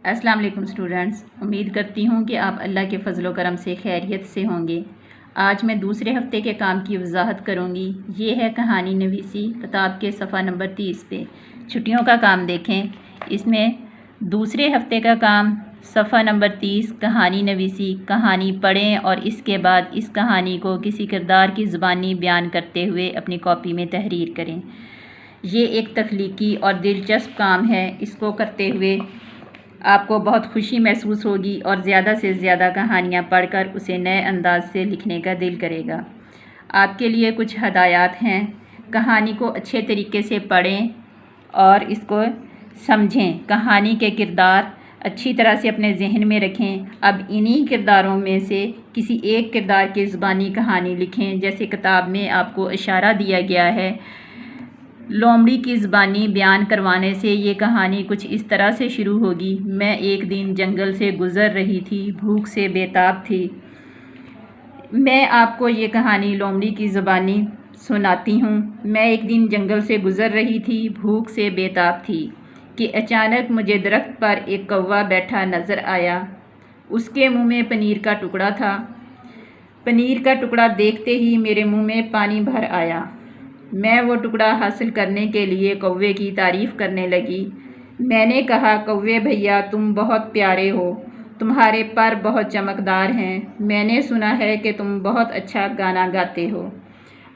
अस्सलाम वालेकुम स्टूडेंट्स, उम्मीद करती हूँ कि आप अल्लाह के फजल व करम से खैरियत से होंगे। आज मैं दूसरे हफ़्ते के काम की वजाहत करूँगी। ये है कहानी नवीसी किताब के सफ़ा नंबर 30 पे। छुट्टियों का काम देखें। इसमें दूसरे हफ़्ते का काम सफ़ा नंबर 30 कहानी नवीसी। कहानी पढ़ें और इसके बाद इस कहानी को किसी किरदार की ज़ुबानी बयान करते हुए अपनी कॉपी में तहरीर करें। ये एक तख्लीकी और दिलचस्प काम है। इसको करते हुए आपको बहुत खुशी महसूस होगी और ज़्यादा से ज़्यादा कहानियाँ पढ़कर उसे नए अंदाज से लिखने का दिल करेगा। आपके लिए कुछ हदायत हैं। कहानी को अच्छे तरीके से पढ़ें और इसको समझें। कहानी के किरदार अच्छी तरह से अपने जहन में रखें। अब इन्हीं किरदारों में से किसी एक किरदार की ज़ुबानी कहानी लिखें। जैसे किताब में आपको इशारा दिया गया है, लोमड़ी की ज़ुबानी बयान करवाने से ये कहानी कुछ इस तरह से शुरू होगी। मैं एक दिन जंगल से गुज़र रही थी, भूख से बेताब थी। मैं आपको ये कहानी लोमड़ी की ज़ुबानी सुनाती हूँ। मैं एक दिन जंगल से गुज़र रही थी, भूख से बेताब थी कि अचानक मुझे दरख्त पर एक कौवा बैठा नज़र आया। उसके मुँह में पनीर का टुकड़ा था। पनीर का टुकड़ा देखते ही मेरे मुँह में पानी भर आया। मैं वो टुकड़ा हासिल करने के लिए कौवे की तारीफ़ करने लगी। मैंने कहा, कौवे भैया, तुम बहुत प्यारे हो, तुम्हारे पर बहुत चमकदार हैं। मैंने सुना है कि तुम बहुत अच्छा गाना गाते हो।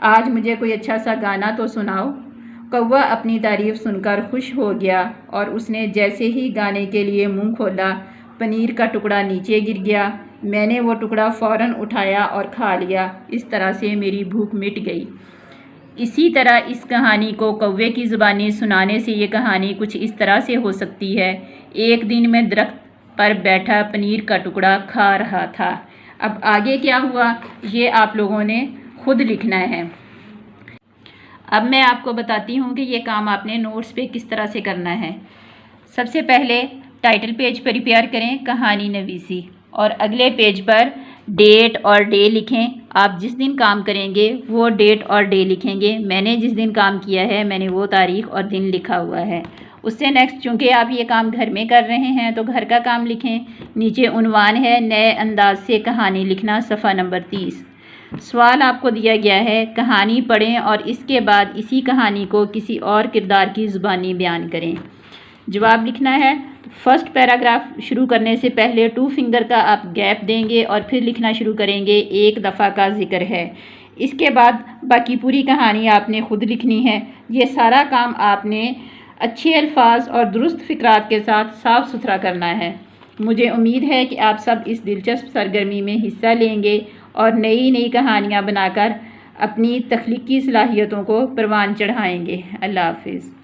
आज मुझे कोई अच्छा सा गाना तो सुनाओ। कौवा अपनी तारीफ़ सुनकर खुश हो गया और उसने जैसे ही गाने के लिए मुंह खोला, पनीर का टुकड़ा नीचे गिर गया। मैंने वो टुकड़ा फ़ौरन उठाया और खा लिया। इस तरह से मेरी भूख मिट गई। इसी तरह इस कहानी को कौवे की ज़ुबानी सुनाने से ये कहानी कुछ इस तरह से हो सकती है। एक दिन मैं दरख्त पर बैठा पनीर का टुकड़ा खा रहा था। अब आगे क्या हुआ ये आप लोगों ने खुद लिखना है। अब मैं आपको बताती हूँ कि ये काम आपने नोट्स पे किस तरह से करना है। सबसे पहले टाइटल पेज प्रिपेयर करें, कहानी नवीसी, और अगले पेज पर डेट और डे लिखें। आप जिस दिन काम करेंगे वो डेट और डे लिखेंगे। मैंने जिस दिन काम किया है मैंने वो तारीख़ और दिन लिखा हुआ है। उससे नेक्स्ट, चूँकि आप ये काम घर में कर रहे हैं तो घर का काम लिखें। नीचे उन्वान है, नए अंदाज से कहानी लिखना, सफ़ा नंबर 30। सवाल आपको दिया गया है, कहानी पढ़ें और इसके बाद इसी कहानी को किसी और किरदार की ज़ुबानी बयान करें। जवाब लिखना है। फर्स्ट पैराग्राफ शुरू करने से पहले 2 फिंगर का आप गैप देंगे और फिर लिखना शुरू करेंगे। एक दफ़ा का जिक्र है। इसके बाद बाकी पूरी कहानी आपने खुद लिखनी है। ये सारा काम आपने अच्छे अल्फाज और दुरुस्त फ़िक्रात के साथ साफ़ सुथरा करना है। मुझे उम्मीद है कि आप सब इस दिलचस्प सरगर्मी में हिस्सा लेंगे और नई नई कहानियाँ बनाकर अपनी तख्लीकी सलाहियतों को परवान चढ़ाएँगे। अल्लाह हाफ़िज़।